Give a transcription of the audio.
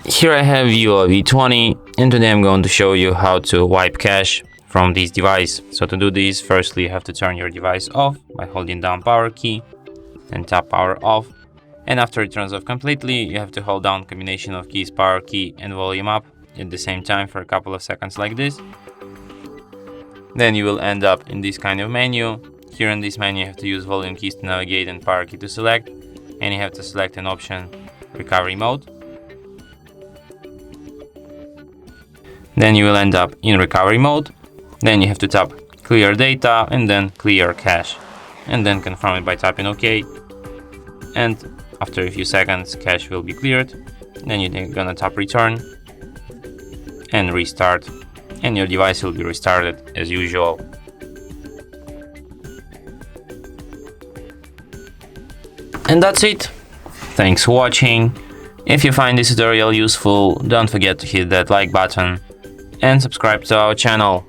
Here I have VIVO V20, and today I'm going to show you how to wipe cache from this device. So to do this, firstly you have to turn your device off by holding down power key and tap power off. And after it turns off completely, you have to hold down combination of keys, power key and volume up at the same time for a couple of seconds like this. Then you will end up in this kind of menu. Here in this menu you have to use volume keys to navigate and power key to select, and you have to select an option recovery mode. Then you will end up in recovery mode. Then you have to tap clear data and then clear cache, and then confirm it by tapping OK. And after a few seconds, cache will be cleared. Then you're gonna tap return and restart, and your device will be restarted as usual. And that's it. Thanks for watching. If you find this tutorial useful, don't forget to hit that like button and subscribe to our channel.